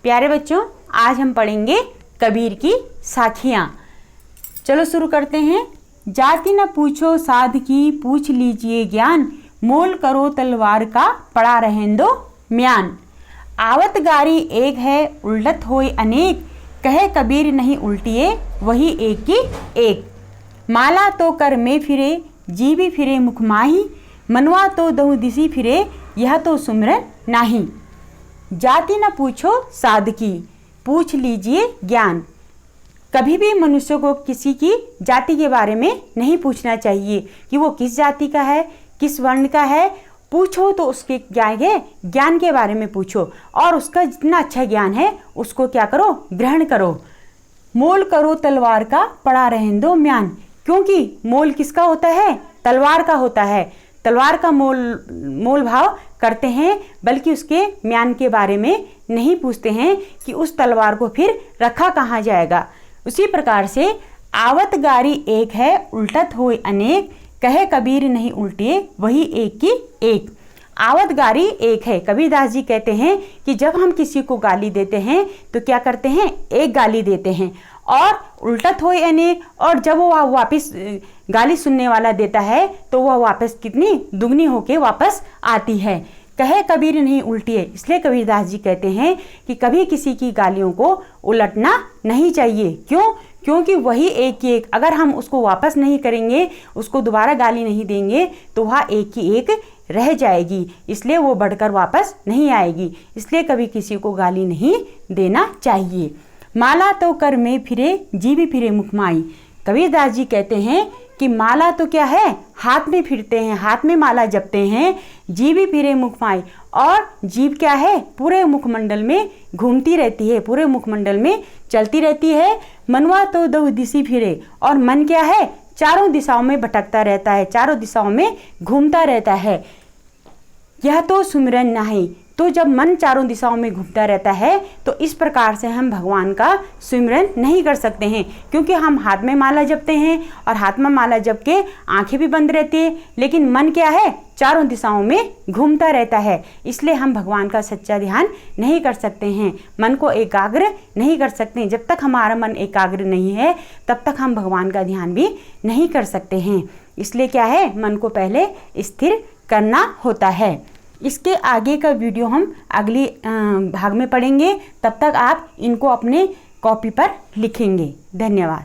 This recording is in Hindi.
प्यारे बच्चों, आज हम पढ़ेंगे कबीर की साखियाँ। चलो शुरू करते हैं। जाति न पूछो साध की, पूछ लीजिए ज्ञान, मोल करो तलवार का, पड़ा रहें दो म्यान। आवत गारी एक है, उल्टत होए अनेक, कहे कबीर नहीं उल्टिए, वही एक की एक। माला तो कर में फिरे, जीवी फिरे मुख माही, मनवा तो दहु दिसी फिरे, यह तो सुमरन नाही। जाति न पूछो साध की, पूछ लीजिए ज्ञान। कभी भी मनुष्य को किसी की जाति के बारे में नहीं पूछना चाहिए कि वो किस जाति का है, किस वर्ण का है। पूछो तो उसके ज्ञान के बारे में पूछो, और उसका जितना अच्छा ज्ञान है उसको क्या करो, ग्रहण करो। मोल करो तलवार का, पड़ा रहें दो म्यान। क्योंकि मोल किसका होता है? तलवार का होता है। तलवार का मोल भाव करते हैं, बल्कि उसके म्यान के बारे में नहीं पूछते हैं कि उस तलवार को फिर रखा कहाँ जाएगा। उसी प्रकार से आवत गारी एक है, उल्टत होए अनेक, कहे कबीर नहीं उल्टिए, वही एक की एक। आवत गारी एक है। कबीरदास जी कहते हैं कि जब हम किसी को गाली देते हैं तो क्या करते हैं? एक गाली देते हैं। और उल्टत होए अनेक, और जब वो वापस गाली सुनने वाला देता है तो वह वापस कितनी दुगनी होके वापस आती है। कहे कबीर नहीं उल्टिए, इसलिए कबीरदास जी कहते हैं कि कभी किसी की गालियों को उलटना नहीं चाहिए। क्यों? क्योंकि वही एक की एक, अगर हम उसको वापस नहीं करेंगे, उसको दोबारा गाली नहीं देंगे, तो वह एक की एक रह जाएगी, इसलिए वो बढ़कर वापस नहीं आएगी। इसलिए कभी किसी को गाली नहीं देना चाहिए। माला तो कर में फिरे, जीभ फिरे मुख माई। कबीरदास जी कहते हैं कि माला तो क्या है? हाथ में फिरते हैं, हाथ में माला जपते हैं। जीभ फिरे मुख माई, और जीभ क्या है? पूरे मुखमंडल में घूमती रहती है, पूरे मुखमंडल में चलती रहती है। मनवा तो दहु दिसी फिरे, और मन क्या है? चारों दिशाओं में भटकता रहता है, चारों दिशाओं में घूमता रहता है। यह तो सुमिरन नाही। तो जब मन चारों दिशाओं में घूमता रहता है तो इस प्रकार से हम भगवान का सुमिरन नहीं कर सकते हैं, क्योंकि हम हाथ में माला जपते हैं, और हाथ में माला जप के आंखें भी बंद रहती है, लेकिन मन क्या है? चारों दिशाओं में घूमता रहता है। इसलिए हम भगवान का सच्चा ध्यान नहीं कर सकते हैं, मन को एकाग्र नहीं कर सकते। जब तक हमारा मन एकाग्र नहीं है तब तक हम भगवान का ध्यान भी नहीं कर सकते हैं। इसलिए क्या है? मन को पहले स्थिर करना होता है। इसके आगे का वीडियो हम अगली भाग में पढ़ेंगे। तब तक आप इनको अपने कॉपी पर लिखेंगे। धन्यवाद।